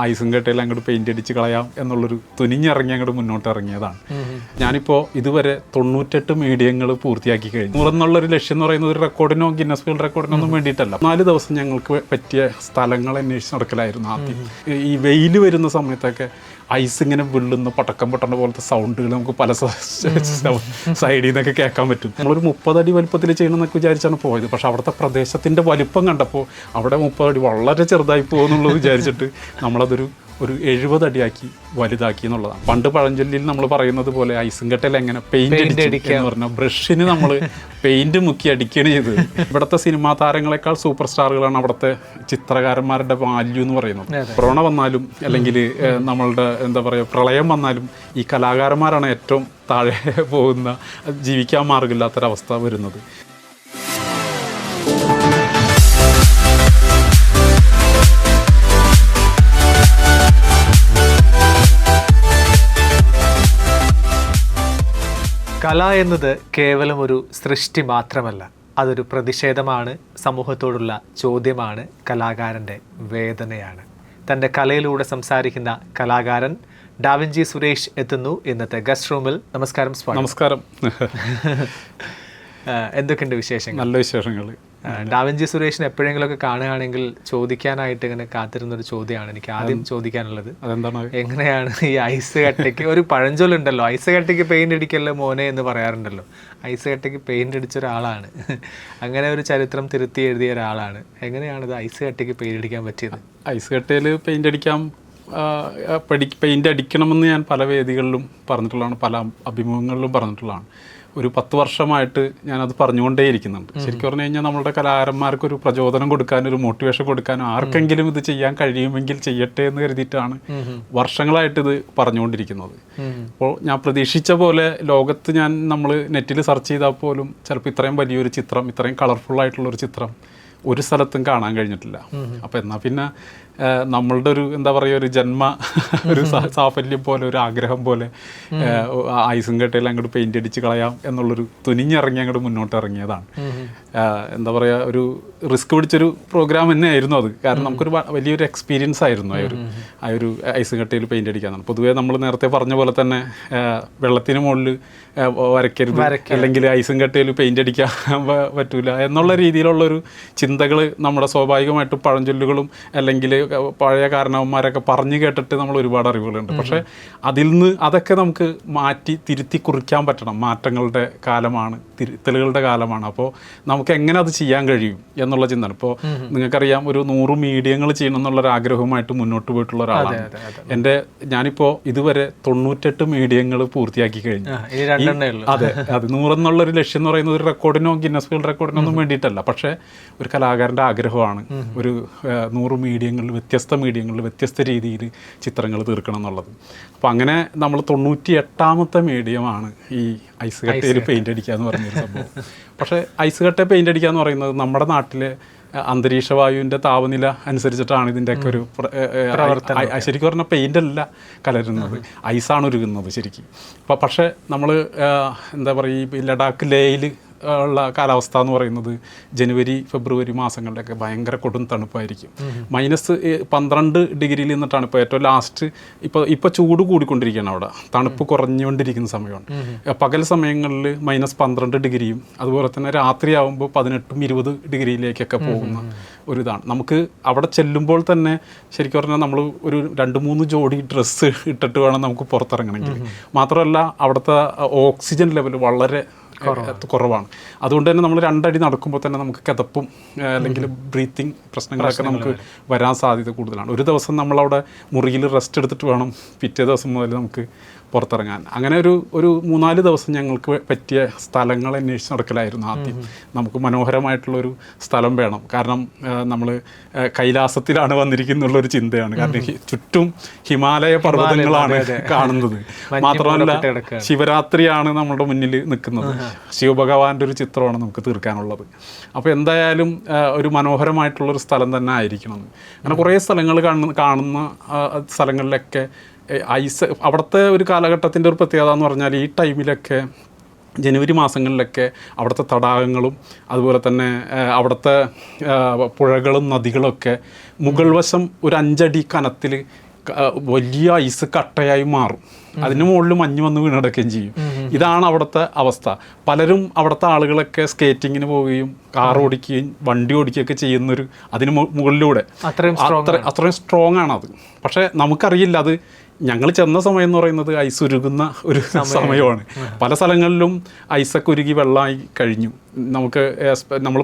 ഐസും കട്ടയിൽ അങ്ങോട്ട് പെയിൻ്റ് അടിച്ച് കളയാം എന്നുള്ളൊരു തുനിഞ്ഞിറങ്ങി അങ്ങോട്ട് മുന്നോട്ട് ഇറങ്ങിയതാണ്. ഞാനിപ്പോൾ ഇതുവരെ 98 മീഡിയങ്ങൾ പൂർത്തിയാക്കി കഴിഞ്ഞു. 100 എന്നുള്ളൊരു ലക്ഷ്യം എന്ന് പറയുന്നത് ഒരു റെക്കോർഡിനോ ഗിന്നസ് വേൾഡ് റെക്കോർഡിനോ ഒന്നും വേണ്ടിയിട്ടല്ല. 4 ദിവസം ഞങ്ങൾക്ക് പറ്റിയ സ്ഥലങ്ങൾ അന്വേഷിച്ച് നടക്കലായിരുന്നു ആദ്യം. ഈ വെയിൽ വരുന്ന സമയത്തൊക്കെ ഐസ് ഇങ്ങനെ വിള്ളുന്ന പടക്കം പൊട്ടണ പോലത്തെ സൗണ്ടുകൾ നമുക്ക് പല സൈഡിൽ നിന്നൊക്കെ കേൾക്കാൻ പറ്റും. നമ്മളൊരു 30 അടി വലുപ്പത്തിൽ ചെയ്യണമെന്നൊക്കെ വിചാരിച്ചാണ് പോയത്. പക്ഷെ അവിടുത്തെ പ്രദേശത്തിൻ്റെ വലിപ്പം കണ്ടപ്പോൾ അവിടെ 30 അടി വളരെ ചെറുതായി പോകുന്നുള്ളത് വിചാരിച്ചിട്ട് നമ്മളതൊരു 70 അടിയാക്കി വലുതാക്കി എന്നുള്ളതാണ്. പണ്ട് പഴഞ്ചൊല്ലിൽ നമ്മൾ പറയുന്നത് പോലെ ഐസും കട്ടയിൽ എങ്ങനെ പെയിന്റ് അടിക്കുക എന്ന് പറഞ്ഞാൽ ബ്രഷിന് നമ്മൾ പെയിന്റ് മുക്കി അടിക്കുകയാണ് ചെയ്തത്. ഇവിടുത്തെ സിനിമാ താരങ്ങളെക്കാൾ സൂപ്പർ സ്റ്റാറുകളാണ് അവിടുത്തെ ചിത്രകാരന്മാരുടെ വാല്യൂ എന്ന് പറയുന്നത്. കൊറോണ വന്നാലും അല്ലെങ്കിൽ നമ്മളുടെ എന്താ പറയുക പ്രളയം വന്നാലും ഈ കലാകാരന്മാരാണ് ഏറ്റവും താഴെ പോകുന്ന, ജീവിക്കാൻ മാർഗമില്ലാത്തൊരവസ്ഥ വരുന്നത്. കല എന്നത് കേവലം ഒരു സൃഷ്ടി മാത്രമല്ല, അതൊരു പ്രതിഷേധമാണ്, സമൂഹത്തോടുള്ള ചോദ്യമാണ്, കലാകാരൻ്റെ വേദനയാണ്. തൻ്റെ കലയിലൂടെ സംസാരിക്കുന്ന കലാകാരൻ ഡാവിഞ്ചി സുരേഷ് എത്തുന്നു ഇന്നത്തെ ഗസ്റ്റ് റൂമിൽ. നമസ്കാരം സ്വാഗതം. നമസ്കാരം. എന്തൊക്കെയുണ്ട് വിശേഷങ്ങൾ? നല്ല വിശേഷങ്ങൾ. ഡാവിഞ്ചി സുരേഷിനെ എപ്പോഴെങ്കിലുമൊക്കെ കാണുകയാണെങ്കിൽ ചോദിക്കാനായിട്ട് ഇങ്ങനെ കാത്തിരുന്നൊരു ചോദ്യമാണ് എനിക്ക് ആദ്യം ചോദിക്കാനുള്ളത്. അതെന്താണ്? എങ്ങനെയാണ് ഈ ഐസ് കട്ടയ്ക്ക് ഒരു പഴഞ്ചൊല്ലുണ്ടല്ലോ, ഐസ് കട്ടയ്ക്ക് പെയിന്റ് അടിക്കല്ലോ മോനെ എന്ന് പറയാറുണ്ടല്ലോ. ഐസ് കട്ടയ്ക്ക് പെയിന്റ് അടിച്ച ഒരാളാണ്, അങ്ങനെ ഒരു ചരിത്രം തിരുത്തി എഴുതിയ ഒരാളാണ്. എങ്ങനെയാണിത് ഐസ് കട്ടയ്ക്ക് പെയിന്റ് അടിക്കാൻ പറ്റിയത്? ഐസ് കട്ടയിൽ പെയിന്റ് അടിക്കാൻ പെയിന്റ് അടിക്കണമെന്ന് ഞാൻ പല വേദികളിലും പറഞ്ഞിട്ടുള്ളതാണ്, പല അഭിമുഖങ്ങളിലും പറഞ്ഞിട്ടുള്ളതാണ്. ഒരു 10 വർഷമായിട്ട് ഞാനത് പറഞ്ഞുകൊണ്ടേയിരിക്കുന്നുണ്ട്. ശരിക്കും പറഞ്ഞു കഴിഞ്ഞാൽ നമ്മളുടെ കലാകാരന്മാർക്കൊരു പ്രചോദനം കൊടുക്കാനും ഒരു മോട്ടിവേഷൻ കൊടുക്കാനും ആർക്കെങ്കിലും ഇത് ചെയ്യാൻ കഴിയുമെങ്കിൽ ചെയ്യട്ടെ എന്ന് കരുതിയിട്ടാണ് വർഷങ്ങളായിട്ട് ഇത് പറഞ്ഞുകൊണ്ടിരിക്കുന്നത്. അപ്പോൾ ഞാൻ പ്രതീക്ഷിച്ച പോലെ ലോകത്ത് നമ്മൾ നെറ്റിൽ സെർച്ച് ചെയ്താൽ പോലും ചിലപ്പോൾ ഇത്രയും വലിയൊരു ചിത്രം, ഇത്രയും കളർഫുള്ളായിട്ടുള്ളൊരു ചിത്രം ഒരു സ്ഥലത്തും കാണാൻ കഴിഞ്ഞിട്ടില്ല. അപ്പോൾ എന്നാൽ പിന്നെ നമ്മളുടെ ഒരു എന്താ പറയുക ഒരു ഒരു സാഫല്യം പോലെ, ഒരു ആഗ്രഹം പോലെ ഐസും കട്ടയിൽ അങ്ങോട്ട് പെയിന്റ് അടിച്ച് കളയാം എന്നുള്ളൊരു തുനിഞ്ഞിറങ്ങി അങ്ങോട്ട് മുന്നോട്ട് ഇറങ്ങിയതാണ്. എന്താ പറയുക, ഒരു റിസ്ക് പിടിച്ചൊരു പ്രോഗ്രാം തന്നെയായിരുന്നു അത്. കാരണം നമുക്കൊരു വലിയൊരു എക്സ്പീരിയൻസ് ആയിരുന്നു ആ ഒരു ഐസും കട്ടയിൽ പെയിന്റ് അടിക്കാന്നാണ്. പൊതുവേ നമ്മൾ നേരത്തെ പറഞ്ഞ പോലെ തന്നെ വെള്ളത്തിന് മുകളിൽ വരയ്ക്കരുത്, അല്ലെങ്കിൽ ഐസും കട്ടയിൽ പെയിന്റ് അടിക്കാൻ പറ്റൂല എന്നുള്ള രീതിയിലുള്ളൊരു ചിന്തകൾ നമ്മുടെ സ്വാഭാവികമായിട്ടും പഴഞ്ചൊല്ലുകളും അല്ലെങ്കിൽ പഴയ കാരണവന്മാരൊക്കെ പറഞ്ഞു കേട്ടിട്ട് നമ്മൾ ഒരുപാട് അറിവുകളുണ്ട്. പക്ഷേ അതിൽ നിന്ന് അതൊക്കെ നമുക്ക് മാറ്റി തിരുത്തി കുറിക്കാൻ പറ്റണം. മാറ്റങ്ങളുടെ കാലമാണ്, തിരുത്തലുകളുടെ കാലമാണ്. അപ്പോൾ നമുക്ക് എങ്ങനെ അത് ചെയ്യാൻ കഴിയും എന്നുള്ള ചിന്തയാണ്. ഇപ്പോൾ നിങ്ങൾക്കറിയാം, ഒരു 100 മീഡിയങ്ങൾ ചെയ്യണം എന്നുള്ളൊരു ആഗ്രഹവുമായിട്ട് മുന്നോട്ട് പോയിട്ടുള്ള ഒരാളാണ്. ഞാനിപ്പോൾ ഇതുവരെ 98 മീഡിയങ്ങൾ പൂർത്തിയാക്കി കഴിഞ്ഞു. അതെ, 100 എന്നുള്ളൊരു ലക്ഷ്യം എന്ന് പറയുന്നത് ഒരു റെക്കോർഡിനോ ഗിന്നസ് വേൾഡ് റെക്കോർഡിനോ ഒന്നും വേണ്ടിയിട്ടല്ല. പക്ഷേ ഒരു കലാകാരൻ്റെ ആഗ്രഹമാണ് ഒരു 100 മീഡിയങ്ങളിൽ, വ്യത്യസ്ത മീഡിയങ്ങളിൽ വ്യത്യസ്ത രീതിയിൽ ചിത്രങ്ങൾ തീർക്കണം എന്നുള്ളത്. അപ്പോൾ അങ്ങനെ നമ്മൾ 98ാമത്തെ മീഡിയമാണ് ഈ ഐസ് കട്ടയിൽ പെയിന്റ് അടിക്കുക എന്ന് പറഞ്ഞൊരു സംഭവം. പക്ഷേ ഐസ് കട്ടയിൽ പെയിന്റ് അടിക്കുക എന്ന് പറയുന്നത് നമ്മുടെ നാട്ടിലെ അന്തരീക്ഷ വായുവിൻ്റെ താപനില അനുസരിച്ചിട്ടാണ് ഇതിൻ്റെയൊക്കെ ഒരു ശരിക്കും പറഞ്ഞാൽ പെയിൻ്റ് അല്ല കലരുന്നത്, ഐസാണ് ഉരുകുന്നത് ശരിക്കും. പക്ഷേ നമ്മൾ എന്താ പറയുക, ഈ ലഡാക്ക് ലേയിൽ ഉള്ള കാലാവസ്ഥ എന്ന് പറയുന്നത് ജനുവരി ഫെബ്രുവരി മാസങ്ങളിലൊക്കെ ഭയങ്കര കൊടും തണുപ്പായിരിക്കും. -12 ഡിഗ്രിയിൽ നിന്നിട്ടാണ് ഇപ്പോൾ ഏറ്റവും ലാസ്റ്റ്. ഇപ്പോൾ ചൂട് കൂടിക്കൊണ്ടിരിക്കുകയാണ്, അവിടെ തണുപ്പ് കുറഞ്ഞുകൊണ്ടിരിക്കുന്ന സമയമാണ്. പകൽ സമയങ്ങളിൽ -12 ഡിഗ്രിയും അതുപോലെ തന്നെ രാത്രിയാകുമ്പോൾ 18-20 ഡിഗ്രിയിലേക്കൊക്കെ പോകുന്ന ഒരിതാണ്. നമുക്ക് അവിടെ ചെല്ലുമ്പോൾ തന്നെ ശരിക്കും പറഞ്ഞാൽ നമ്മൾ ഒരു 2-3 ജോഡി ഡ്രസ്സ് ഇട്ടിട്ട് വേണം നമുക്ക് പുറത്തിറങ്ങണമെങ്കിൽ. മാത്രമല്ല അവിടുത്തെ ഓക്സിജൻ ലെവൽ വളരെ കുറവാണ്. അതുകൊണ്ട് തന്നെ നമ്മൾ 2 അടി നടക്കുമ്പോൾ തന്നെ നമുക്ക് കിതപ്പും അല്ലെങ്കിൽ ബ്രീത്തിങ് പ്രശ്നങ്ങളൊക്കെ നമുക്ക് വരാൻ സാധ്യത കൂടുതലാണ്. ഒരു ദിവസം നമ്മളവിടെ മുറിയിൽ റെസ്റ്റ് എടുത്തിട്ട് വേണം പിറ്റേ ദിവസം മുതൽ നമുക്ക് പുറത്തിറങ്ങാൻ. അങ്ങനെ ഒരു 3-4 ദിവസം ഞങ്ങൾക്ക് പറ്റിയ സ്ഥലങ്ങൾ അന്വേഷിച്ച് നടക്കലായിരുന്നു ആദ്യം. നമുക്ക് മനോഹരമായിട്ടുള്ളൊരു സ്ഥലം വേണം, കാരണം നമ്മൾ കൈലാസത്തിലാണ് വന്നിരിക്കുന്നുള്ളൊരു ചിന്തയാണ്. കാരണം ചുറ്റും ഹിമാലയ പർവ്വതങ്ങളാണ് കാണുന്നത്. മാത്രമല്ല ശിവരാത്രിയാണ് നമ്മുടെ മുന്നിൽ നിൽക്കുന്നത്. ശിവഭഗവാന്റെ ഒരു ചിത്രമാണ് നമുക്ക് തീർക്കാനുള്ളത്. അപ്പോൾ എന്തായാലും ഒരു മനോഹരമായിട്ടുള്ളൊരു സ്ഥലം തന്നെ ആയിരിക്കണം. അങ്ങനെ കുറേ സ്ഥലങ്ങൾ കാണുന്ന സ്ഥലങ്ങളിലൊക്കെ ഐസ്, അവിടുത്തെ ഒരു കാലഘട്ടത്തിൻ്റെ ഒരു പ്രത്യേകത എന്ന് പറഞ്ഞാൽ ഈ ടൈമിലൊക്കെ ജനുവരി മാസങ്ങളിലൊക്കെ അവിടുത്തെ തടാകങ്ങളും അതുപോലെ തന്നെ അവിടുത്തെ പുഴകളും നദികളൊക്കെ മുകൾ വശം ഒരു 5 അടി കനത്തിൽ വലിയ ഐസ് കട്ടയായി മാറും. അതിന് മുകളിൽ മഞ്ഞ് വന്ന് വീണടക്കുകയും ചെയ്യും. ഇതാണ് അവിടുത്തെ അവസ്ഥ. പലരും അവിടുത്തെ ആളുകളൊക്കെ സ്കേറ്റിങ്ങിന് പോവുകയും കാർ ഓടിക്കുകയും വണ്ടി ഓടിക്കുകയൊക്കെ ചെയ്യുന്നൊരു അതിന് മുകളിലൂടെ അത്രയും സ്ട്രോങ് ആണത്. പക്ഷേ നമുക്കറിയില്ല, അത് ഞങ്ങൾ ചെന്ന സമയം എന്ന് പറയുന്നത് ഐസ് ഉരുകുന്ന ഒരു സമയമാണ്. പല സ്ഥലങ്ങളിലും ഐസൊക്കെ ഉരുകി വെള്ളമായി കഴിഞ്ഞു. നമുക്ക് നമ്മൾ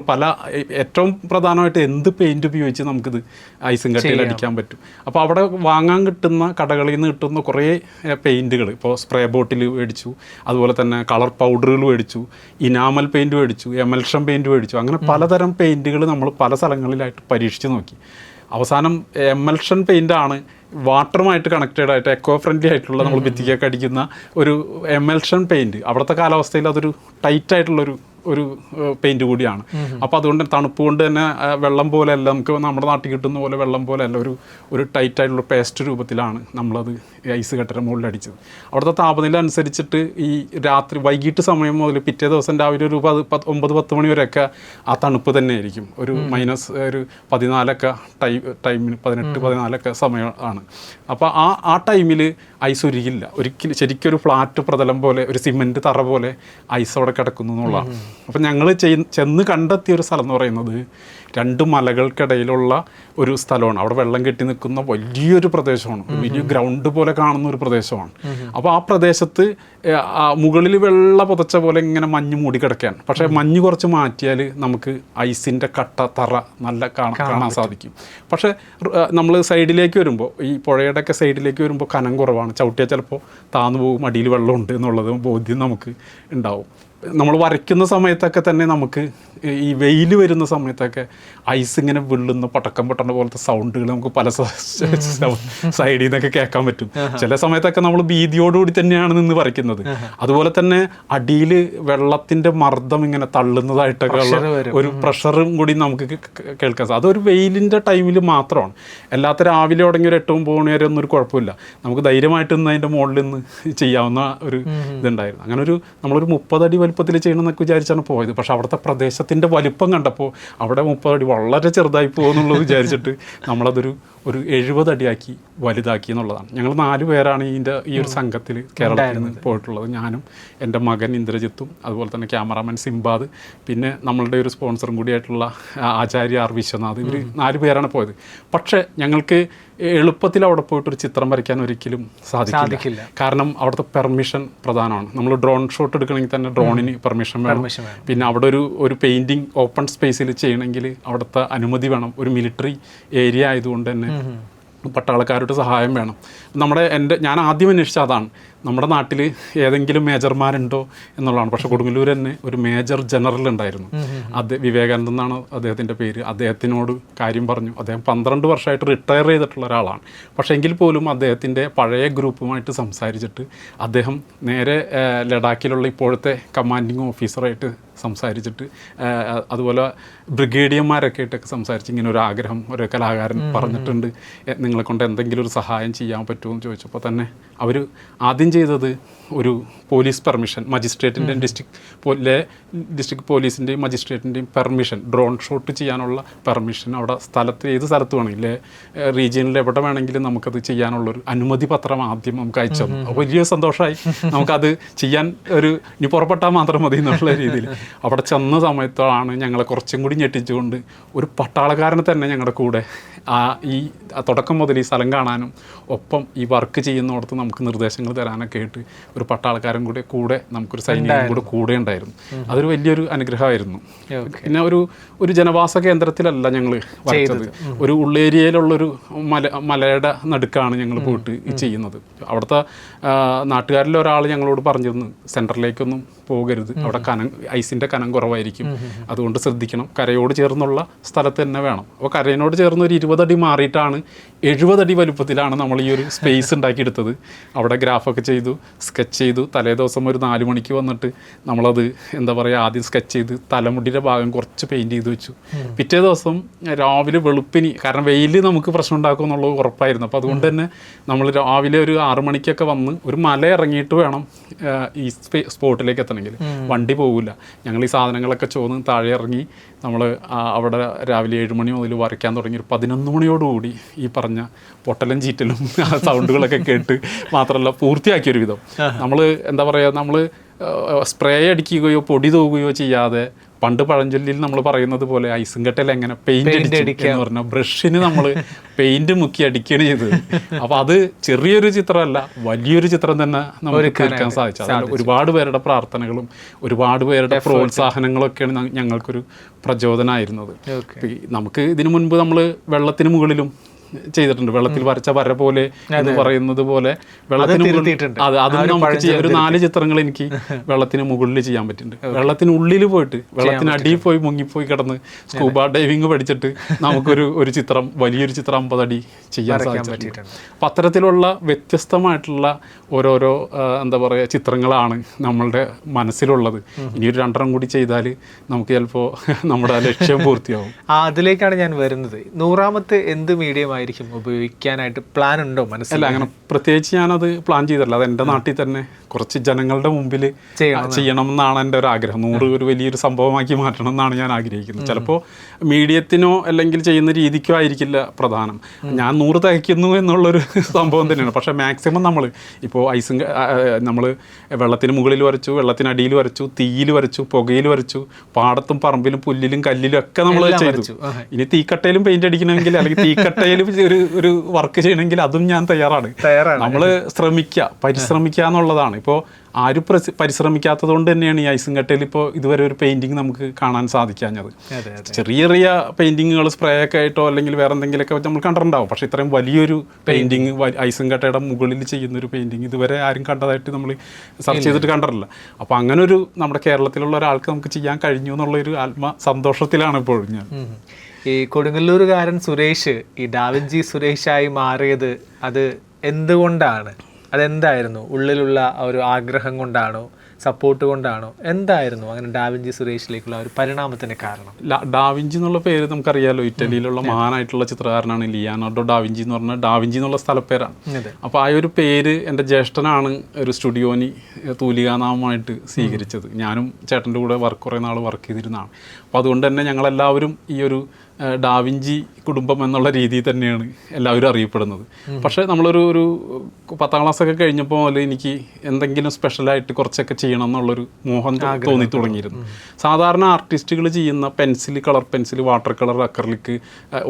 ഏറ്റവും പ്രധാനമായിട്ട് എന്ത് പെയിൻറ് ഉപയോഗിച്ച് നമുക്കിത് ഐസും കട്ടയിൽ അടിക്കാൻ പറ്റും. അപ്പോൾ അവിടെ വാങ്ങാൻ കിട്ടുന്ന കടകളിൽ നിന്ന് കിട്ടുന്ന കുറേ പെയിൻറ്റുകൾ, ഇപ്പോൾ സ്പ്രേ ബോട്ടിൽ മേടിച്ചു, അതുപോലെ തന്നെ കളർ പൗഡറുകൾ മേടിച്ചു, ഇനാമൽ പെയിൻറ്റ് മേടിച്ചു, എമൽഷൻ പെയിൻറ്റ് മേടിച്ചു. അങ്ങനെ പലതരം പെയിൻറ്റുകൾ നമ്മൾ പല സ്ഥലങ്ങളിലായിട്ട് പരീക്ഷിച്ച് നോക്കി. അവസാനം എമൽഷൻ പെയിൻ്റാണ് വാട്ടറുമായിട്ട് കണക്റ്റഡ് ആയിട്ട് എക്കോ ഫ്രണ്ട്ലി ആയിട്ടുള്ള നമ്മൾ ഭിത്തിക്കൊക്കെ അടിക്കുന്ന ഒരു എമൽഷൻ പെയിൻറ്റ്. അവിടുത്തെ കാലാവസ്ഥയിൽ അതൊരു ടൈറ്റായിട്ടുള്ളൊരു പെയിൻറ്റ് കൂടിയാണ്. അപ്പോൾ അതുകൊണ്ട് തണുപ്പ് കൊണ്ട് തന്നെ വെള്ളം പോലെയല്ല, നമുക്ക് നമ്മുടെ നാട്ടിൽ കിട്ടുന്ന പോലെ വെള്ളം പോലെയല്ല, ഒരു ടൈറ്റായിട്ടുള്ള പേസ്റ്റ് രൂപത്തിലാണ് നമ്മളത് ഐസ് കട്ടയുടെ മുകളിൽ അടിച്ചത്. അവിടുത്തെ താപനില അനുസരിച്ചിട്ട് ഈ രാത്രി വൈകിട്ട് സമയം മുതൽ പിറ്റേ ദിവസം രാവിലെ ഒരു 9-10 മണി വരെയൊക്കെ ആ തണുപ്പ് തന്നെ ആയിരിക്കും. ഒരു -14 ടൈമിന് 18-14 സമയമാണ്. അപ്പോൾ ആ ടൈമിൽ ഐസ് ഉരുകില്ല ഒരിക്കലും. ശരിക്കും ഒരു ഫ്ലാറ്റ് പ്രതലം പോലെ, ഒരു സിമെൻറ്റ് തറ പോലെ ഐസ് അവിടെ കിടക്കുന്നു എന്നുള്ളതാണ്. അപ്പം ഞങ്ങൾ ചെന്ന് കണ്ടെത്തിയ ഒരു സ്ഥലം എന്ന് പറയുന്നത് 2 മലകൾക്കിടയിലുള്ള ഒരു സ്ഥലമാണ്. അവിടെ വെള്ളം കെട്ടി നിൽക്കുന്ന വലിയൊരു പ്രദേശമാണ്, വലിയ ഗ്രൗണ്ട് പോലെ കാണുന്ന ഒരു പ്രദേശമാണ്. അപ്പോൾ ആ പ്രദേശത്ത് മുകളിൽ വെള്ള പുതച്ച പോലെ ഇങ്ങനെ മഞ്ഞ് മൂടി കിടക്കുകയാണ്. പക്ഷേ മഞ്ഞ് കുറച്ച് മാറ്റിയാൽ നമുക്ക് ഐസിൻ്റെ കട്ട തറ നല്ല കാണാൻ സാധിക്കും. പക്ഷേ നമ്മൾ സൈഡിലേക്ക് വരുമ്പോൾ, ഈ പുഴയുടെയൊക്കെ സൈഡിലേക്ക് വരുമ്പോൾ കനം കുറവാണ്. ചവിട്ടിയാൽ ചിലപ്പോൾ താന്നു പോകും, അടിയിൽ വെള്ളമുണ്ട് എന്നുള്ളത് ബോധ്യം നമുക്ക് ഉണ്ടാവും. നമ്മൾ വരയ്ക്കുന്ന സമയത്തൊക്കെ തന്നെ നമുക്ക് ഈ വെയിൽ വരുന്ന സമയത്തൊക്കെ ഐസ് ഇങ്ങനെ വിള്ളുന്ന പടക്കം പൊട്ടണ പോലത്തെ സൗണ്ടുകൾ നമുക്ക് പല സൈഡിൽ നിന്നൊക്കെ കേൾക്കാൻ പറ്റും. ചില സമയത്തൊക്കെ നമ്മൾ ഭീതിയോടുകൂടി തന്നെയാണ് നിന്ന് വരയ്ക്കുന്നത്. അതുപോലെ തന്നെ അടിയിൽ വെള്ളത്തിൻ്റെ മർദ്ദം ഇങ്ങനെ തള്ളുന്നതായിട്ടൊക്കെ ഉള്ള ഒരു പ്രഷറും കൂടി നമുക്ക് കേൾക്കാൻ സാധിക്കും. അതൊരു വെയിലിൻ്റെ ടൈമിൽ മാത്രമാണ്. അല്ലാത്ത രാവിലെ തുടങ്ങി ഒരു 8-9 മണി വരെ ഒന്നും ഒരു കുഴപ്പമില്ല. നമുക്ക് ധൈര്യമായിട്ട് നിന്ന് അതിൻ്റെ മുകളിൽ നിന്ന് ചെയ്യാവുന്ന ഒരു ഇതുണ്ടായിരുന്നു. അങ്ങനെ നമ്മളൊരു 30 അടി വലുപ്പത്തിൽ ചെയ്യണമെന്നൊക്കെ വിചാരിച്ചാണ് പോയത്. പക്ഷെ അവിടുത്തെ പ്രദേശത്തിൻ്റെ വലിപ്പം കണ്ടപ്പോൾ അവിടെ 30 അടി വളരെ ചെറുതായി പോകുമെന്നുള്ളത് വിചാരിച്ചിട്ട് നമ്മളതൊരു 70 അടിയാക്കി വലുതാക്കി എന്നുള്ളതാണ്. ഞങ്ങൾ 4 പേരാണ് ഈ ഒരു സംഘത്തിൽ കേരളത്തിൽ നിന്ന് പോയിട്ടുള്ളത്. ഞാനും എൻ്റെ മകൻ ഇന്ദ്രജിത്തും അതുപോലെ തന്നെ ക്യാമറാമാൻ സിംബാദ്, പിന്നെ നമ്മളുടെ ഒരു സ്പോൺസറും കൂടിയായിട്ടുള്ള ആചാര്യ ആർ വിശ്വനാഥ്. ഇവർ 4 പേരാണ് പോയത്. പക്ഷേ ഞങ്ങൾക്ക് എളുപ്പത്തിൽ അവിടെ പോയിട്ടൊരു ചിത്രം വരയ്ക്കാൻ ഒരിക്കലും സാധിക്കില്ല. കാരണം അവിടുത്തെ പെർമിഷൻ പ്രധാനമാണ്. നമ്മൾ ഡ്രോൺ ഷോട്ട് എടുക്കണമെങ്കിൽ തന്നെ ഡ്രോണിന് പെർമിഷൻ വേണം. പിന്നെ അവിടെ ഒരു പെയിൻറ്റിങ് ഓപ്പൺ സ്പേസിൽ ചെയ്യണമെങ്കിൽ അവിടുത്തെ അനുമതി വേണം. ഒരു മിലിറ്ററി ഏരിയ ആയതുകൊണ്ട് തന്നെ പട്ടാളക്കാരുടെ സഹായം വേണം. ഞാൻ ആദ്യം അന്വേഷിച്ച അതാണ്, നമ്മുടെ നാട്ടിൽ ഏതെങ്കിലും മേജർമാരുണ്ടോ എന്നുള്ളതാണ്. പക്ഷേ കൊടുങ്ങല്ലൂർ തന്നെ ഒരു മേജർ ജനറൽ ഉണ്ടായിരുന്നു. വിവേകാനന്ദൻ എന്നാണ് അദ്ദേഹത്തിൻ്റെ പേര്. അദ്ദേഹത്തിനോട് കാര്യം പറഞ്ഞു. അദ്ദേഹം 12 വർഷമായിട്ട് റിട്ടയർ ചെയ്തിട്ടുള്ള ഒരാളാണ്. പക്ഷേ എങ്കിൽ പോലും അദ്ദേഹത്തിൻ്റെ പഴയ ഗ്രൂപ്പുമായിട്ട് സംസാരിച്ചിട്ട് അദ്ദേഹം നേരെ ലഡാക്കിലുള്ള ഇപ്പോഴത്തെ കമാൻഡിങ് ഓഫീസറായിട്ട് സംസാരിച്ചിട്ട്, അതുപോലെ ബ്രിഗേഡിയന്മാരൊക്കെ ആയിട്ടൊക്കെ സംസാരിച്ച് ഇങ്ങനെ ഒരു ആഗ്രഹം ഒരു കലാകാരൻ പറഞ്ഞിട്ടുണ്ട്, നിങ്ങളെ കൊണ്ട് എന്തെങ്കിലും ഒരു സഹായം ചെയ്യാൻ പറ്റുമോ എന്ന് ചോദിച്ചപ്പോൾ തന്നെ അവർ ആദ്യം ചെയ്തത് ഒരു പോലീസ് പെർമിഷൻ, മജിസ്ട്രേറ്റിൻ്റെയും ഡിസ്ട്രിക്ട് പോലീസിൻ്റെയും മജിസ്ട്രേറ്റിൻ്റെയും പെർമിഷൻ, ഡ്രോൺ ഷോട്ട് ചെയ്യാനുള്ള പെർമിഷൻ അവിടെ ഏത് സ്ഥലത്ത് വേണമെങ്കിൽ റീജിയനിൽ എവിടെ വേണമെങ്കിലും നമുക്കത് ചെയ്യാനുള്ളൊരു അനുമതി പത്രം ആദ്യം നമുക്ക് അയച്ചു തന്നു. അപ്പോൾ വലിയ സന്തോഷമായി. നമുക്കത് ചെയ്യാൻ ഇനി പുറപ്പെട്ടാൽ മാത്രം മതി എന്നുള്ള രീതിയിൽ അവിടെ ചെന്ന സമയത്താണ് ഞങ്ങളെ കുറച്ചും കൂടി ഞെട്ടിച്ചുകൊണ്ട് ഒരു പട്ടാളക്കാരനെ തന്നെ ഞങ്ങളുടെ കൂടെ ഈ തുടക്കം മുതൽ ഈ സ്ഥലം കാണാനും ഒപ്പം ഈ വർക്ക് ചെയ്യുന്നിടത്ത് നമുക്ക് നിർദ്ദേശങ്ങൾ തരാനൊക്കെ ആയിട്ട് ഒരു പട്ടാളക്കാരൻ കൂടെ നമുക്കൊരു സൈനികൻ കൂടെ ഉണ്ടായിരുന്നു. അതൊരു വലിയൊരു അനുഗ്രഹമായിരുന്നു. പിന്നെ ഒരു ജനവാസ കേന്ദ്രത്തിലല്ല ഞങ്ങൾ വരച്ചത്, ഒരു ഉള്ളേരിയയിലുള്ളൊരു മലയുടെ നടുക്കാണ് ഞങ്ങൾ പോയിട്ട് ചെയ്യുന്നത്. അവിടുത്തെ നാട്ടുകാരിൽ ഒരാൾ ഞങ്ങളോട് പറഞ്ഞിരുന്നു, സെൻറ്ററിലേക്കൊന്നും പോകരുത്, അവിടെ ഐസിൻ്റെ കനം കുറവായിരിക്കും, അതുകൊണ്ട് ശ്രദ്ധിക്കണം, കരയോട് ചേർന്നുള്ള സ്ഥലത്ത് തന്നെ വേണം. അപ്പോൾ കരയോട് ചേർന്ന് ഒരു 20 അടി മാറിയിട്ടാണ് 70 അടി വലുപ്പത്തിലാണ് നമ്മൾ ഈ ഒരു സ്പേസ് ഉണ്ടാക്കിയെടുത്തത്. അവിടെ ഗ്രാഫൊക്കെ സ്കെച്ച് ചെയ്തു. തലേ ദിവസം ഒരു 4 മണിക്ക് വന്നിട്ട് നമ്മളത് എന്താ പറയുക ആദ്യം സ്കെച്ച് ചെയ്ത് തലമുടിയുടെ ഭാഗം കുറച്ച് പെയിൻറ്റ് ചെയ്ത് വെച്ചു. പിറ്റേ ദിവസം രാവിലെ വെളുപ്പിന്, കാരണം വെയിൽ നമുക്ക് പ്രശ്നം ഉണ്ടാക്കും എന്നുള്ളത് ഉറപ്പായിരുന്നു. അപ്പോൾ അതുകൊണ്ട് തന്നെ നമ്മൾ രാവിലെ ഒരു 6 മണിക്കൊക്കെ വന്ന് ഒരു മല ഇറങ്ങിയിട്ട് വേണം ഈ സ്പോട്ടിലേക്ക് എത്തണമെങ്കിൽ. വണ്ടി പോകില്ല. ഞങ്ങൾ ഈ സാധനങ്ങളൊക്കെ ചോന്ന് താഴെ ഇറങ്ങി നമ്മൾ അവിടെ രാവിലെ 7 മണി മുതൽ വരയ്ക്കാൻ തുടങ്ങി. ഒരു 11 മണിയോടുകൂടി ഈ പറഞ്ഞ പൊട്ടലും ചീറ്റലും സൗണ്ടുകളൊക്കെ കേട്ട് മാത്രമല്ല പൂർത്തിയാക്കിയൊരു വിധം. നമ്മൾ എന്താ പറയുക, നമ്മൾ സ്പ്രേ അടിക്കുകയോ പൊടി തൂകുകയോ ചെയ്യാതെ പണ്ട് പഴഞ്ചൊല്ലിൽ നമ്മൾ പറയുന്നത് പോലെ ഐസും കട്ടയിൽ എങ്ങനെ പെയിന്റ് അടിക്കുക എന്ന് പറഞ്ഞാൽ ബ്രഷിന് നമ്മൾ പെയിന്റ് മുക്കി അടിക്കുകയാണ് ചെയ്തത്. അപ്പോൾ അത് ചെറിയൊരു ചിത്രമല്ല, വലിയൊരു ചിത്രം തന്നെ നമുക്ക് തീർക്കാൻ സാധിച്ചു. അതിൽ ഒരുപാട് പേരുടെ പ്രാർത്ഥനകളും ഒരുപാട് പേരുടെ പ്രോത്സാഹനങ്ങളൊക്കെയാണ് ഞങ്ങൾക്കൊരു പ്രചോദനമായിരുന്നത്. നമുക്ക് ഇതിനു മുൻപ് നമ്മൾ വെള്ളത്തിന് മുകളിലും ചെയ്തിട്ടുണ്ട്. വെള്ളത്തിൽ വരച്ച വര പോലെ എന്ന് പറയുന്നത് പോലെ വെള്ളത്തിന് അതും നമുക്ക് ചെയ്യാം. ഒരു 4 ചിത്രങ്ങൾ എനിക്ക് വെള്ളത്തിന് മുകളിൽ ചെയ്യാൻ പറ്റുന്നുണ്ട്. വെള്ളത്തിനുള്ളിൽ പോയിട്ട് വെള്ളത്തിനടിയിൽ പോയി മുങ്ങിപ്പോയി കിടന്ന് സ്കൂബ ഡൈവിങ് പഠിച്ചിട്ട് നമുക്കൊരു ചിത്രം, വലിയൊരു ചിത്രം 50 അടി ചെയ്യാൻ സാധിച്ചിട്ടുണ്ട്. അപ്പം അത്തരത്തിലുള്ള വ്യത്യസ്തമായിട്ടുള്ള ഓരോരോ എന്താ പറയുക ചിത്രങ്ങളാണ് നമ്മളുടെ മനസ്സിലുള്ളത്. ഇനിയൊരു 2 കൂടി ചെയ്താൽ നമുക്ക് ചിലപ്പോൾ നമ്മുടെ ലക്ഷ്യം പൂർത്തിയാവും. അതിലേക്കാണ് ഞാൻ വരുന്നത്. 100ാമത്തെ എന്ത് മീഡിയം ഉപയോഗിക്കാനായിട്ട് പ്ലാൻ ഉണ്ടോ മനസ്സിൽ? അങ്ങനെ പ്രത്യേകിച്ച് ഞാനത് പ്ലാൻ ചെയ്തിട്ടില്ല. അത് എൻ്റെ നാട്ടിൽ തന്നെ കുറച്ച് ജനങ്ങളുടെ മുമ്പിൽ ചെയ്യണം എന്നാണ് എൻ്റെ ഒരു ആഗ്രഹം. 100 ഒരു വലിയൊരു സംഭവമാക്കി മാറ്റണം എന്നാണ് ഞാൻ ആഗ്രഹിക്കുന്നത്. ചിലപ്പോൾ മീഡിയത്തിനോ അല്ലെങ്കിൽ ചെയ്യുന്ന രീതിക്കോ ആയിരിക്കില്ല പ്രധാനം. ഞാൻ 100 തയ്ക്കുന്നു എന്നുള്ളൊരു സംഭവം തന്നെയാണ്. പക്ഷേ മാക്സിമം നമ്മൾ ഇപ്പോൾ നമ്മൾ വെള്ളത്തിന് മുകളിൽ വരച്ചു, വെള്ളത്തിനടിയിൽ വരച്ചു, തീയിൽ വരച്ചു, പുകയിൽ വരച്ചു, പാടത്തും പറമ്പിലും പുല്ലിലും കല്ലിലും ഒക്കെ നമ്മൾ ചെയ്തു. ഇനി തീക്കട്ടയിലും പെയിന്റ് അടിക്കണമെങ്കിൽ അല്ലെങ്കിൽ തീക്കട്ടയിൽ ഒരു വർക്ക് ചെയ്യണമെങ്കിൽ അതും ഞാൻ തയ്യാറാണ്. നമ്മൾ പരിശ്രമിക്കുക എന്നുള്ളതാണ്. ഇപ്പോൾ ആരും പരിശ്രമിക്കാത്തത് കൊണ്ട് തന്നെയാണ് ഈ ഐസും കട്ടയിൽ ഇപ്പോൾ ഇതുവരെ ഒരു പെയിൻറ്റിങ് നമുക്ക് കാണാൻ സാധിക്കാഞ്ഞത്. ചെറിയ ചെറിയ പെയിൻറ്റിങ്ങുകൾ സ്പ്രേ ഒക്കെ ആയിട്ടോ അല്ലെങ്കിൽ വേറെ എന്തെങ്കിലുമൊക്കെ നമ്മൾ കണ്ടിട്ടുണ്ടാവും. പക്ഷേ ഇത്രയും വലിയൊരു പെയിൻറ്റിങ് ഐസും കട്ടയുടെ മുകളിൽ ചെയ്യുന്നൊരു പെയിൻറ്റിങ് ഇതുവരെ ആരും കണ്ടതായിട്ട് നമ്മൾ സെർച്ച് ചെയ്തിട്ട് കണ്ടിട്ടില്ല. അപ്പോൾ അങ്ങനൊരു നമ്മുടെ കേരളത്തിലുള്ള ഒരാൾക്ക് നമുക്ക് ചെയ്യാൻ കഴിഞ്ഞു എന്നുള്ളൊരു സന്തോഷത്തിലാണ് ഇപ്പോഴും ഞാൻ. ഈ കൊടുങ്ങല്ലൂരുകാരൻ സുരേഷ് ഈ ഡാവിഞ്ചി സുരേഷായി മാറിയത് അത് എന്തുകൊണ്ടാണ്? അതെന്തായിരുന്നു? ഉള്ളിലുള്ള ഒരു ആഗ്രഹം കൊണ്ടാണോ, സപ്പോർട്ട് കൊണ്ടാണോ, എന്തായിരുന്നു അങ്ങനെ ഡാവിഞ്ചി സുരേഷിലേക്കുള്ള ഒരു പരിണാമത്തിന് കാരണം? ഡാവിഞ്ചി എന്നുള്ള പേര് നമുക്കറിയാലോ. ഇറ്റലിയിലുള്ള മഹാനായിട്ടുള്ള ചിത്രകാരനാണ് ലിയാനാർഡോ ഡാവിഞ്ചി എന്ന് പറഞ്ഞാൽ ഡാവിഞ്ചി എന്നുള്ള സ്ഥലപ്പേരാണ്. അപ്പോൾ ആ ഒരു പേര് എൻ്റെ ജ്യേഷ്ഠനാണ് ഒരു സ്റ്റുഡിയോനി തൂലികാനാമമായിട്ട് സ്വീകരിച്ചത്. ഞാനും ചേട്ടൻ്റെ കൂടെ കുറേ നാൾ വർക്ക് ചെയ്തിരുന്നതാണ്. അപ്പോൾ അതുകൊണ്ട് തന്നെ ഞങ്ങളെല്ലാവരും ഈ ഒരു ഡാവിഞ്ചി കുടുംബം എന്നുള്ള രീതിയിൽ തന്നെയാണ് എല്ലാവരും അറിയപ്പെടുന്നത്. പക്ഷേ നമ്മളൊരു 10ാം ക്ലാസ്സൊക്കെ കഴിഞ്ഞപ്പോൾ മുതൽ എനിക്ക് എന്തെങ്കിലും സ്പെഷ്യലായിട്ട് കുറച്ചൊക്കെ ചെയ്യണം എന്നുള്ളൊരു മോഹം തോന്നി തുടങ്ങിയിരുന്നു. സാധാരണ ആർട്ടിസ്റ്റുകൾ ചെയ്യുന്ന colour pencil, water colour, acrylic,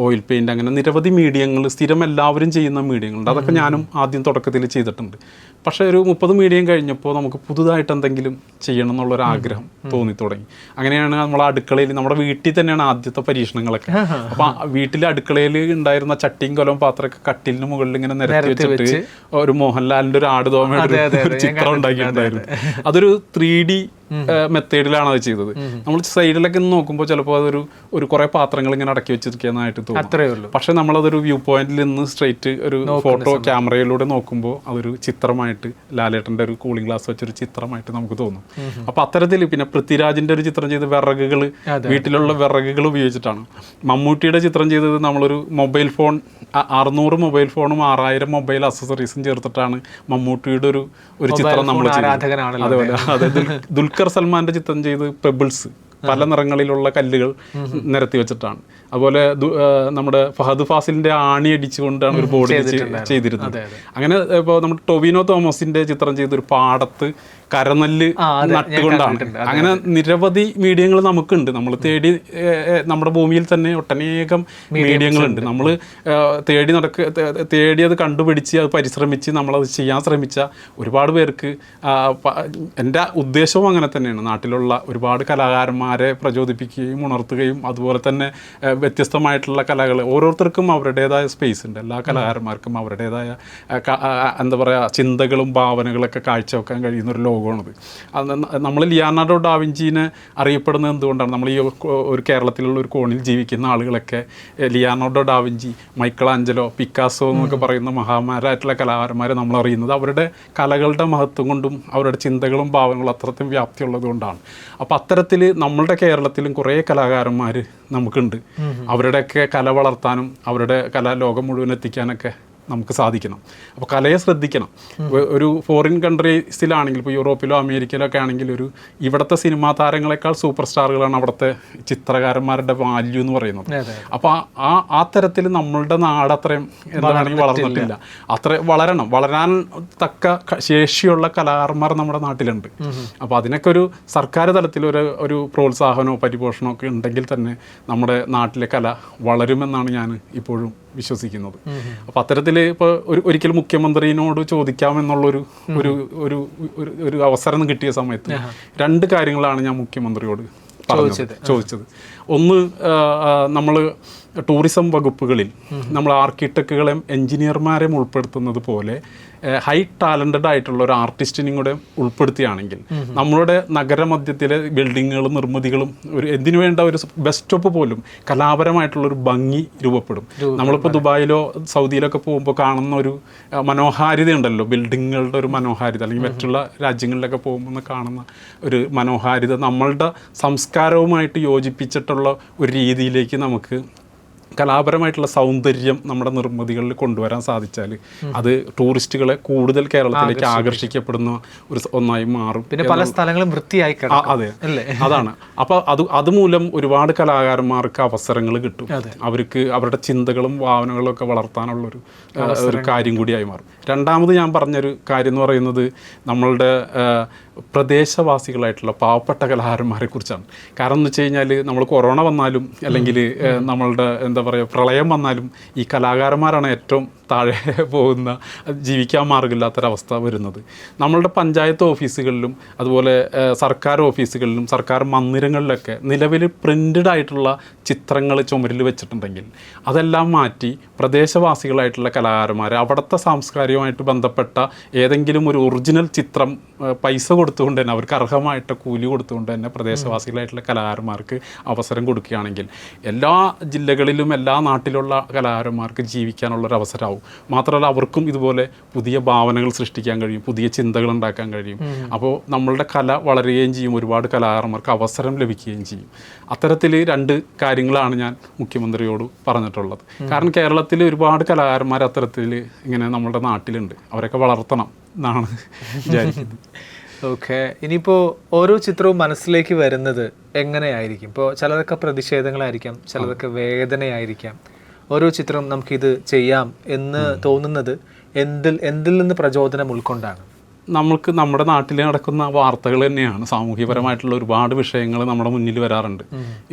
oil paint, അങ്ങനെ നിരവധി മീഡിയങ്ങൾ സ്ഥിരം എല്ലാവരും ചെയ്യുന്ന മീഡിയങ്ങളുണ്ട്. അതൊക്കെ ഞാനും ആദ്യം തുടക്കത്തിൽ ചെയ്തിട്ടുണ്ട്. പക്ഷേ ഒരു 30 മീഡിയം കഴിഞ്ഞപ്പോൾ നമുക്ക് പുതുതായിട്ട് എന്തെങ്കിലും ചെയ്യണം എന്നുള്ളൊരാഗ്രഹം തോന്നി തുടങ്ങി. അങ്ങനെയാണ് നമ്മളെ അടുക്കളയിൽ, നമ്മുടെ വീട്ടിൽ തന്നെയാണ് ആദ്യത്തെ പരീക്ഷണങ്ങളൊക്കെ. അപ്പം വീട്ടിലെ അടുക്കളയിൽ ഉണ്ടായിരുന്ന ചട്ടിയും കൊലവും പാത്രമൊക്കെ കട്ടിലിന് മുകളിൽ ഇങ്ങനെ നിരത്തി വെച്ചിട്ട് ഒരു മോഹൻലാലിന്റെ ഒരു ആടുതോമയുടെ ഒരു ചിത്രം ഉണ്ടാക്കിയിട്ടുണ്ടായിരുന്നു. അതൊരു 3D മെത്തേഡിലാണ് അത് ചെയ്തത്. നമ്മൾ സൈഡിലൊക്കെ നോക്കുമ്പോൾ ചിലപ്പോൾ അതൊരു കുറേ പാത്രങ്ങൾ ഇങ്ങനെ അടക്കി വെച്ചിരിക്കുന്നതായിട്ട് തോന്നും. പക്ഷെ നമ്മളതൊരു വ്യൂ പോയിന്റിൽ നിന്ന് സ്ട്രെയിറ്റ് ഒരു ഫോട്ടോ ക്യാമറയിലൂടെ നോക്കുമ്പോൾ അതൊരു ചിത്രമായിട്ട്, ലാലേട്ടൻ്റെ ഒരു കൂളിംഗ് ഗ്ലാസ് വെച്ചൊരു ചിത്രമായിട്ട് നമുക്ക് തോന്നും. അപ്പോൾ അത്തരത്തിൽ പിന്നെ പൃഥ്വിരാജിൻ്റെ ഒരു ചിത്രം ചെയ്ത് വിറകുകൾ, വീട്ടിലുള്ള വിറകുകൾ ഉപയോഗിച്ചിട്ടാണ്. മമ്മൂട്ടിയുടെ ചിത്രം ചെയ്തത് നമ്മളൊരു മൊബൈൽ ഫോൺ, 600 മൊബൈൽ ഫോണും 6000 മൊബൈൽ അക്സസറീസും ചേർത്തിട്ടാണ് മമ്മൂട്ടിയുടെ ഒരു ചിത്രം നമ്മൾ ചെയ്തത്. അതേപോലെ ദുൽഖർ സൽമാന്റെ ചിത്രം ചെയ്ത് പെബിൾസ്, പല നിറങ്ങളിലുള്ള കല്ലുകൾ നിരത്തി വെച്ചിട്ടാണ്. അതുപോലെ നമ്മുടെ ഫഹദ് ഫാസിലിന്റെ ആണി അടിച്ചുകൊണ്ടാണ് ഒരു ബോർഡ് ചെയ്തിരുന്നത്. അങ്ങനെ ഇപ്പോൾ നമ്മുടെ ടൊവിനോ തോമസിന്റെ ചിത്രം ചെയ്തൊരു പാടത്ത് കരനെല്ല് നട്ടുകൊണ്ടാണ്. അങ്ങനെ നിരവധി മീഡിയങ്ങൾ നമുക്കുണ്ട്. നമ്മൾ നമ്മുടെ ഭൂമിയിൽ തന്നെ ഒട്ടനേകം മീഡിയങ്ങളുണ്ട്. നമ്മൾ തേടി അത് കണ്ടുപിടിച്ച് അത് പരിശ്രമിച്ച് നമ്മളത് ചെയ്യാൻ ശ്രമിച്ച ഒരുപാട് പേർക്ക്, എൻ്റെ ഉദ്ദേശവും അങ്ങനെ തന്നെയാണ്, നാട്ടിലുള്ള ഒരുപാട് കലാകാരന്മാരെ പ്രചോദിപ്പിക്കുകയും ഉണർത്തുകയും അതുപോലെ തന്നെ വ്യത്യസ്തമായിട്ടുള്ള കലകൾ ഓരോരുത്തർക്കും അവരുടേതായ സ്പേസ് ഉണ്ട്. എല്ലാ കലാകാരന്മാർക്കും അവരുടേതായ എന്താ പറയുക ചിന്തകളും ഭാവനകളൊക്കെ കാഴ്ചവെക്കാൻ കഴിയുന്ന ഒരു ലോകമാണത്. നമ്മൾ ലിയാനാർഡോ ഡാവിഞ്ചീനെ അറിയപ്പെടുന്നത് എന്തുകൊണ്ടാണ്? നമ്മൾ ഈ ഒരു കേരളത്തിലുള്ള ഒരു കോണിൽ ജീവിക്കുന്ന ആളുകളൊക്കെ Leonardo da Vinci, Michael Angelo, Picasso എന്നൊക്കെ പറയുന്ന മഹാന്മാരായിട്ടുള്ള കലാകാരന്മാരെ നമ്മൾ അറിയുന്നത് അവരുടെ കലകളുടെ മഹത്വം കൊണ്ടും അവരുടെ ചിന്തകളും ഭാവങ്ങളും അത്രയും വ്യാപ്തിയുള്ളത് കൊണ്ടാണ്. അപ്പോൾ അത്തരത്തിൽ നമ്മളുടെ കേരളത്തിലും കുറേ കലാകാരന്മാർ നമുക്കുണ്ട്. അവരുടെയൊക്കെ കല വളർത്താനും അവരുടെ കല ലോകം മുഴുവൻ എത്തിക്കാനൊക്കെ നമുക്ക് സാധിക്കണം. അപ്പോൾ കലയെ ശ്രദ്ധിക്കണം. ഒരു ഫോറിൻ കൺട്രീസിലാണെങ്കിൽ, ഇപ്പോൾ യൂറോപ്പിലോ അമേരിക്കയിലോ ഒക്കെ ആണെങ്കിൽ ഇവിടുത്തെ സിനിമാ താരങ്ങളെക്കാൾ സൂപ്പർ സ്റ്റാറുകളാണ് അവിടുത്തെ ചിത്രകാരന്മാരുടെ വാല്യൂ എന്ന് പറയുന്നത്. അപ്പോൾ ആ തരത്തിൽ നമ്മളുടെ നാട് അത്രയും എന്താ വേണമെങ്കിൽ വളർന്നിട്ടില്ല. വളരാൻ തക്ക ശേഷിയുള്ള കലാകാരന്മാർ നമ്മുടെ നാട്ടിലുണ്ട്. അപ്പോൾ അതിനൊക്കെ ഒരു സർക്കാർ തലത്തിൽ ഒരു പ്രോത്സാഹനമോ പരിപോഷണമോ ഒക്കെ ഉണ്ടെങ്കിൽ തന്നെ നമ്മുടെ നാട്ടിലെ കല വളരുമെന്നാണ് ഞാൻ ഇപ്പോഴും വിശ്വസിക്കുന്നത്. അപ്പോൾ അത്തരത്തിൽ ഇപ്പോൾ ഒരിക്കലും മുഖ്യമന്ത്രിയോട് ചോദിക്കാമെന്നുള്ളൊരു ഒരു അവസരം കിട്ടിയ സമയത്ത് 2 കാര്യങ്ങളാണ് ഞാൻ മുഖ്യമന്ത്രിയോട് ചോദിച്ചത്. ഒന്ന്, നമ്മൾ ടൂറിസം വകുപ്പുകളിൽ നമ്മൾ ആർക്കിടെക്റ്റുകളെയും എൻജിനീയർമാരെയും ഉൾപ്പെടുത്തുന്നത് പോലെ ഹൈ ടാലൻറ്റഡ് ആയിട്ടുള്ള ഒരു ആർട്ടിസ്റ്റിനെയും കൂടെ ഉൾപ്പെടുത്തുകയാണെങ്കിൽ നമ്മളുടെ നഗരമധ്യത്തിലെ ബിൽഡിങ്ങുകളും നിർമ്മിതികളും എന്തിനു വേണ്ട ഒരു ബസ് സ്റ്റോപ്പ് പോലും കലാപരമായിട്ടുള്ളൊരു ഭംഗി രൂപപ്പെടും. നമ്മളിപ്പോൾ ദുബായിലോ സൗദിയിലൊക്കെ പോകുമ്പോൾ കാണുന്ന ഒരു മനോഹാരിത ഉണ്ടല്ലോ, ബിൽഡിങ്ങുകളുടെ ഒരു മനോഹാരിത, അല്ലെങ്കിൽ മറ്റുള്ള രാജ്യങ്ങളിലൊക്കെ പോകുമ്പോൾ കാണുന്ന ഒരു മനോഹാരിത നമ്മളുടെ സംസ്കാരവുമായിട്ട് യോജിപ്പിച്ചിട്ടുള്ള ഒരു രീതിയിലേക്ക് നമുക്ക് കലാപരമായിട്ടുള്ള സൗന്ദര്യം നമ്മുടെ നിർമ്മിതികളിൽ കൊണ്ടുവരാൻ സാധിച്ചാൽ അത് ടൂറിസ്റ്റുകളെ കൂടുതൽ കേരളത്തിലേക്ക് ആകർഷിക്കപ്പെടുന്ന ഒന്നായി മാറും. പിന്നെ പല സ്ഥലങ്ങളും വൃത്തിയായി. അതെ, അതാണ്. അപ്പോൾ അതുമൂലം ഒരുപാട് കലാകാരന്മാർക്ക് അവസരങ്ങൾ കിട്ടും. അവർക്ക് അവരുടെ ചിന്തകളും ഭാവനകളും ഒക്കെ വളർത്താനുള്ളൊരു കാര്യം കൂടിയായി മാറും. രണ്ടാമത് ഞാൻ പറഞ്ഞൊരു കാര്യം എന്ന് പറയുന്നത് നമ്മളുടെ പ്രദേശവാസികളായിട്ടുള്ള പാവപ്പെട്ട കലാകാരന്മാരെ കുറിച്ചാണ്. കാരണം എന്ന് വെച്ച് കഴിഞ്ഞാൽ നമ്മൾ കൊറോണ വന്നാലും അല്ലെങ്കിൽ നമ്മളുടെ എന്താ പറയുക പ്രളയം വന്നാലും ഈ കലാകാരന്മാരാണ് ഏറ്റവും താഴെ പോകുന്ന, ജീവിക്കാൻ മാർഗമില്ലാത്തൊരവസ്ഥ വരുന്നത്. നമ്മളുടെ പഞ്ചായത്ത് ഓഫീസുകളിലും അതുപോലെ സർക്കാർ ഓഫീസുകളിലും സർക്കാർ മന്ദിരങ്ങളിലൊക്കെ നിലവിൽ പ്രിൻ്റഡ് ആയിട്ടുള്ള ചിത്രങ്ങൾ ചുമരിൽ വെച്ചിട്ടുണ്ടെങ്കിൽ അതെല്ലാം മാറ്റി പ്രദേശവാസികളായിട്ടുള്ള കലാകാരന്മാർ അവിടുത്തെ സാംസ്കാരികമായിട്ട് ബന്ധപ്പെട്ട ഏതെങ്കിലും ഒരു ഒറിജിനൽ ചിത്രം പൈസ കൊടുത്തുകൊണ്ട് തന്നെ, അവർക്ക് അർഹമായിട്ട് കൂലി കൊടുത്തുകൊണ്ട് തന്നെ പ്രദേശവാസികളായിട്ടുള്ള കലാകാരന്മാർക്ക് അവസരം കൊടുക്കുകയാണെങ്കിൽ എല്ലാ ജില്ലകളിലും എല്ലാ നാട്ടിലുള്ള കലാകാരന്മാർക്ക് ജീവിക്കാനുള്ളൊരു അവസരമാവും. മാത്രമല്ല അവർക്കും ഇതുപോലെ പുതിയ ഭാവനകൾ സൃഷ്ടിക്കാൻ കഴിയും, പുതിയ ചിന്തകൾ ഉണ്ടാക്കാൻ കഴിയും. അപ്പോൾ നമ്മളുടെ കല വളരുകയും ചെയ്യും, ഒരുപാട് കലാകാരന്മാർക്ക് അവസരം ലഭിക്കുകയും ചെയ്യും. അത്തരത്തിൽ 2 കാര്യങ്ങളാണ് ഞാൻ മുഖ്യമന്ത്രിയോട് പറഞ്ഞിട്ടുള്ളത്. കാരണം കേരളത്തിൽ ഒരുപാട് കലാകാരന്മാർ അത്തരത്തിൽ ഇങ്ങനെ നമ്മുടെ നാട്ടിലുണ്ട്, അവരൊക്കെ വളർത്തണം എന്നാണ് വിചാരിക്കുന്നത്. ഓക്കെ, ഇനിയിപ്പോൾ ഓരോ ചിത്രവും മനസ്സിലേക്ക് വരുന്നത് എങ്ങനെയായിരിക്കും? ഇപ്പോൾ ചിലതൊക്കെ പ്രതിഷേധങ്ങളായിരിക്കാം, ചിലതൊക്കെ വേദനയായിരിക്കാം. ഓരോ ചിത്രം നമുക്കിത് ചെയ്യാം എന്ന് തോന്നുന്നത് എന്തിൽ നിന്ന് പ്രചോദനം ഉൾക്കൊണ്ടാണ്? നമുക്ക് നമ്മുടെ നാട്ടിൽ നടക്കുന്ന വാർത്തകൾ തന്നെയാണ്. സാമൂഹ്യപരമായിട്ടുള്ള ഒരുപാട് വിഷയങ്ങൾ നമ്മുടെ മുന്നിൽ വരാറുണ്ട്.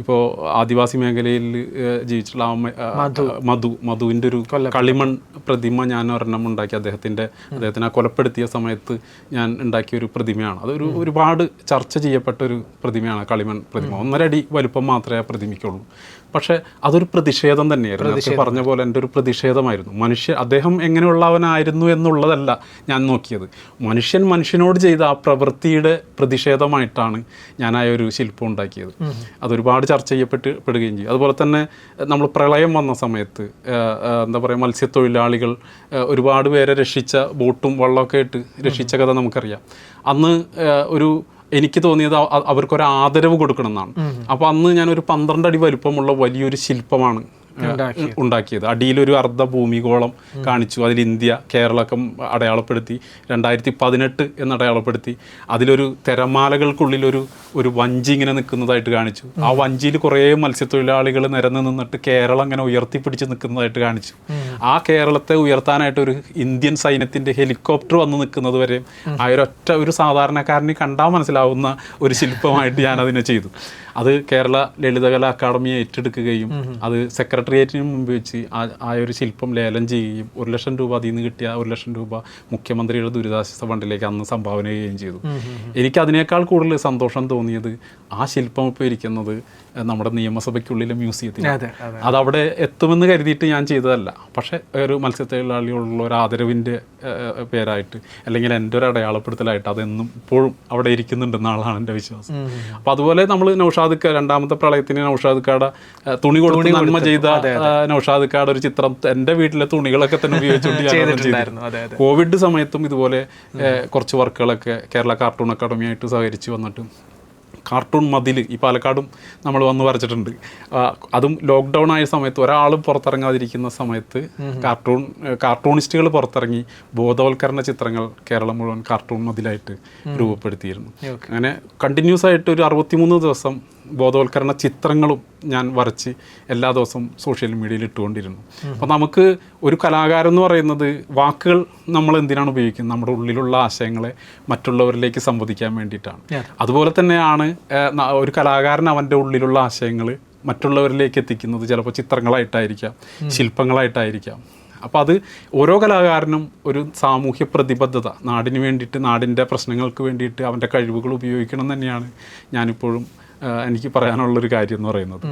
ഇപ്പോൾ ആദിവാസി മേഖലയിൽ ജീവിച്ചിട്ടുള്ള മധുവിൻ്റെ ഒരു കളിമൺ പ്രതിമ ഞാൻ ഒരെണ്ണം ഉണ്ടാക്കി. അദ്ദേഹത്തിനെ കൊലപ്പെടുത്തിയ സമയത്ത് ഞാൻ ഉണ്ടാക്കിയ ഒരു പ്രതിമയാണ്. അതൊരു ഒരുപാട് ചർച്ച ചെയ്യപ്പെട്ട ഒരു പ്രതിമയാണ് കളിമൺ പ്രതിമ. 1.5 അടി വലുപ്പം മാത്രമേ ആ പ്രതിമയ്ക്കുള്ളൂ. പക്ഷേ അതൊരു പ്രതിഷേധം തന്നെയായിരുന്നു. നേരത്തെ പറഞ്ഞ പോലെ എൻ്റെ ഒരു പ്രതിഷേധമായിരുന്നു. അദ്ദേഹം എങ്ങനെയുള്ളവനായിരുന്നു എന്നുള്ളതല്ല ഞാൻ നോക്കിയത്. മനുഷ്യനോട് ചെയ്ത ആ പ്രവൃത്തിയുടെ പ്രതിഷേധമായിട്ടാണ് ഞാൻ ആ ഒരു ശില്പം ഉണ്ടാക്കിയത്. അതൊരുപാട് ചർച്ച ചെയ്യപ്പെടുകയും ചെയ്യും. അതുപോലെ തന്നെ നമ്മൾ പ്രളയം വന്ന സമയത്ത് എന്താ പറയുക, മത്സ്യത്തൊഴിലാളികൾ ഒരുപാട് പേരെ രക്ഷിച്ച, ബോട്ടും വള്ളമൊക്കെ ഇട്ട് രക്ഷിച്ച കഥ നമുക്കറിയാം. അന്ന് എനിക്ക് തോന്നിയത് അവർക്കൊരു ആദരവ് കൊടുക്കണം എന്നാണ്. അപ്പോൾ അന്ന് ഞാനൊരു 12 അടി വലുപ്പമുള്ള വലിയൊരു ശില്പമാണ് ഉണ്ടാക്കിയത്. അടിയിലൊരു അർദ്ധ ഭൂമിഗോളം കാണിച്ചു. അതിൽ ഇന്ത്യ, കേരളമൊക്കെ അടയാളപ്പെടുത്തി, 2018 എന്ന് അടയാളപ്പെടുത്തി. അതിലൊരു തിരമാലകൾക്കുള്ളിലൊരു വഞ്ചി ഇങ്ങനെ നിൽക്കുന്നതായിട്ട് കാണിച്ചു. ആ വഞ്ചിയിൽ കുറേ മത്സ്യത്തൊഴിലാളികൾ നിരന്ന് നിന്നിട്ട് കേരളം ഇങ്ങനെ ഉയർത്തിപ്പിടിച്ച് നിൽക്കുന്നതായിട്ട് കാണിച്ചു. ആ കേരളത്തെ ഉയർത്താനായിട്ട് ഒരു ഇന്ത്യൻ സൈന്യത്തിൻ്റെ ഹെലികോപ്റ്റർ വന്ന് നിൽക്കുന്നത് വരെ ആ ഒരു സാധാരണക്കാരന് കണ്ടാൽ മനസ്സിലാവുന്ന ഒരു ശില്പമായിട്ട് ഞാനതിനെ ചെയ്തു. അത് കേരള ലളിതകലാ അക്കാദമിയെ ഏറ്റെടുക്കുകയും അത് സെക്രട്ടേറിയറ്റിന് മുമ്പ് വെച്ച് ആ ഒരു ശില്പം ലേലം ചെയ്യുകയും 1 ലക്ഷം രൂപ അതിൽ നിന്ന് കിട്ടിയ 1 ലക്ഷം രൂപ മുഖ്യമന്ത്രിയുടെ ദുരിതാശ്വാസ ഫണ്ടിലേക്ക് അന്ന് സംഭാവന ചെയ്യുകയും ചെയ്തു. എനിക്ക് അതിനേക്കാൾ കൂടുതൽ സന്തോഷം തോന്നിയത് ആ ശില്പം ഇപ്പോൾ ഇരിക്കുന്നത് നമ്മുടെ നിയമസഭയ്ക്കുള്ളിലെ മ്യൂസിയത്തിലാണ്. അതവിടെ എത്തുമെന്ന് കരുതിയിട്ട് ഞാൻ ചെയ്തതല്ല, പക്ഷേ ഒരു മത്സ്യത്തൊഴിലാളികളുള്ള ഒരു ആദരവിൻ്റെ പേരായിട്ട് അല്ലെങ്കിൽ എൻ്റെ ഒരു അടയാളപ്പെടുത്തലായിട്ട് അതെന്നും ഇപ്പോഴും അവിടെ ഇരിക്കുന്നുണ്ടെന്നാളാണ് എൻ്റെ വിശ്വാസം. അപ്പോൾ അതുപോലെ നമ്മൾ രണ്ടാമത്തെ പ്രളയത്തിന് നൗഷാദ് കാട തുണി കൊടുത്ത് നന്മ ചെയ്ത നൗഷാദ് കാട ഒരു ചിത്രം എൻ്റെ വീട്ടിലെ തുണികളൊക്കെ തന്നെ ഉപയോഗിച്ചുകൊണ്ട് കോവിഡ് സമയത്തും ഇതുപോലെ കുറച്ച് വർക്കുകളൊക്കെ കേരള കാർട്ടൂൺ അക്കാദമിയായിട്ട് സഹകരിച്ച് വന്നിട്ട് കാർട്ടൂൺ മതിൽ ഈ പാലക്കാടും നമ്മൾ വന്ന് വരച്ചിട്ടുണ്ട്. അതും ലോക്ക്ഡൗൺ ആയ സമയത്ത് ഒരാളും പുറത്തിറങ്ങാതിരിക്കുന്ന സമയത്ത് കാർട്ടൂണിസ്റ്റുകൾ പുറത്തിറങ്ങി ബോധവൽക്കരണ ചിത്രങ്ങൾ കേരളം മുഴുവൻ കാർട്ടൂൺ മതിലായിട്ട് രൂപപ്പെടുത്തിയിരുന്നു. അങ്ങനെ കണ്ടിന്യൂസ് ആയിട്ട് ഒരു 63 ദിവസം ബോധവൽക്കരണ ചിത്രങ്ങളും ഞാൻ വരച്ച് എല്ലാ ദിവസവും സോഷ്യൽ മീഡിയയിൽ ഇട്ടുകൊണ്ടിരുന്നു. അപ്പോൾ നമുക്ക് ഒരു കലാകാരൻ എന്ന് പറയുന്നത് വാക്കുകൾ നമ്മൾ എന്തിനാണ് ഉപയോഗിക്കുന്നത്? നമ്മുടെ ഉള്ളിലുള്ള ആശയങ്ങളെ മറ്റുള്ളവരിലേക്ക് സംവദിക്കാൻ വേണ്ടിയിട്ടാണ്. അതുപോലെ തന്നെയാണ് ഒരു കലാകാരൻ അവൻ്റെ ഉള്ളിലുള്ള ആശയങ്ങൾ മറ്റുള്ളവരിലേക്ക് എത്തിക്കുന്നത് ചിലപ്പോൾ ചിത്രങ്ങളായിട്ടായിരിക്കാം, ശില്പങ്ങളായിട്ടായിരിക്കാം. അപ്പോൾ അത് ഓരോ കലാകാരനും ഒരു സാമൂഹ്യ പ്രതിബദ്ധത, നാടിന് വേണ്ടിയിട്ട്, നാടിൻ്റെ പ്രശ്നങ്ങൾക്ക് വേണ്ടിയിട്ട് അവൻ്റെ കഴിവുകൾ ഉപയോഗിക്കണം തന്നെയാണ് ഞാനിപ്പോഴും എനിക്ക് പറയാനുള്ളൊരു കാര്യം എന്ന് പറയുന്നത്.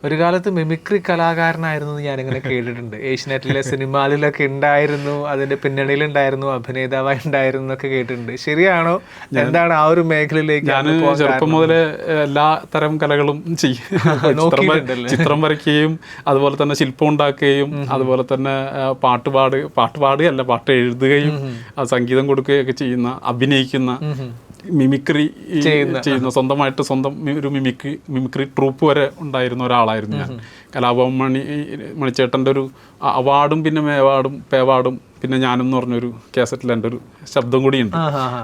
ഒരു കാലത്ത് മിമിക്രി കലാകാരനായിരുന്നു ഞാനിങ്ങനെ കേട്ടിട്ടുണ്ട്. ഏഷ്യനെറ്റിലെ സിനിമയിലൊക്കെ ഉണ്ടായിരുന്നു, അതിന്റെ പിന്നണിയിലുണ്ടായിരുന്നു, അഭിനേതാവായി ഉണ്ടായിരുന്നു എന്നൊക്കെ കേട്ടിട്ടുണ്ട്. ശരിയാണോ? എന്താണ് ആ ഒരു മേഖലയിലേക്ക്? ഞാൻ ചെറുപ്പം മുതലേ എല്ലാ തരം കലകളും ചെയ്യും. ചിത്രം വരയ്ക്കുകയും അതുപോലെ തന്നെ ശില്പം ഉണ്ടാക്കുകയും അതുപോലെ തന്നെ പാട്ടുപാടുകയല്ല, പാട്ട് എഴുതുകയും സംഗീതം കൊടുക്കുകയൊക്കെ ചെയ്യുന്ന, അഭിനയിക്കുന്ന, മിമിക്രി ചെയ്യുന്ന, സ്വന്തം ഒരു മിമിക്രി ട്രൂപ്പ് വരെ ഉണ്ടായിരുന്ന ഒരാളായിരുന്നു ഞാൻ. കലാഭവൻ മണിച്ചേട്ടൻ്റെ ഒരു അവാർഡും പിന്നെ പേവാർഡും പിന്നെ ഞാനെന്ന് പറഞ്ഞൊരു കാസറ്റിൽ എൻ്റെ ഒരു ശബ്ദം കൂടിയുണ്ട്.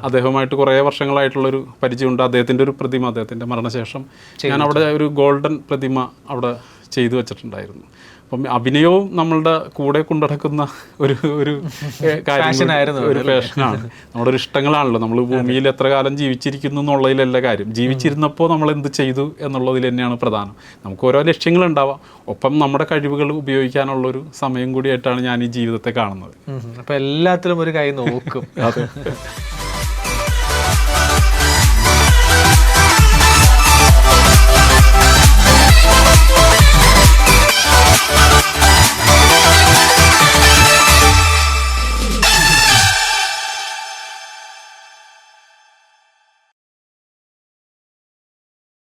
അദ്ദേഹമായിട്ട് കുറേ വർഷങ്ങളായിട്ടുള്ളൊരു പരിചയമുണ്ട്. അദ്ദേഹത്തിൻ്റെ ഒരു പ്രതിമ, അദ്ദേഹത്തിൻ്റെ മരണശേഷം ഞാൻ അവിടെ ഒരു ഗോൾഡൻ പ്രതിമ അവിടെ ചെയ്തു വെച്ചിട്ടുണ്ടായിരുന്നു. അപ്പം അഭിനയവും നമ്മളുടെ കൂടെ കൊണ്ടുനടക്കുന്ന ഒരു കാര്യം, ഒരു പാഷനാണ്, നമ്മുടെ ഒരു ഇഷ്ടങ്ങളാണല്ലോ. നമ്മൾ ഭൂമിയിൽ എത്ര കാലം ജീവിച്ചിരിക്കുന്നു എന്നുള്ളതിലല്ല കാര്യം, ജീവിച്ചിരുന്നപ്പോൾ നമ്മൾ എന്ത് ചെയ്തു എന്നുള്ളതിൽ തന്നെയാണ് പ്രധാനം. നമുക്ക് ഓരോ ലക്ഷ്യങ്ങളുണ്ടാവാം, ഒപ്പം നമ്മുടെ കഴിവുകൾ ഉപയോഗിക്കാനുള്ളൊരു സമയം കൂടിയായിട്ടാണ് ഞാൻ ഈ ജീവിതത്തെ കാണുന്നത്. അപ്പോൾ എല്ലാത്തിലും ഒരു കൈ നോക്കും. അതെ.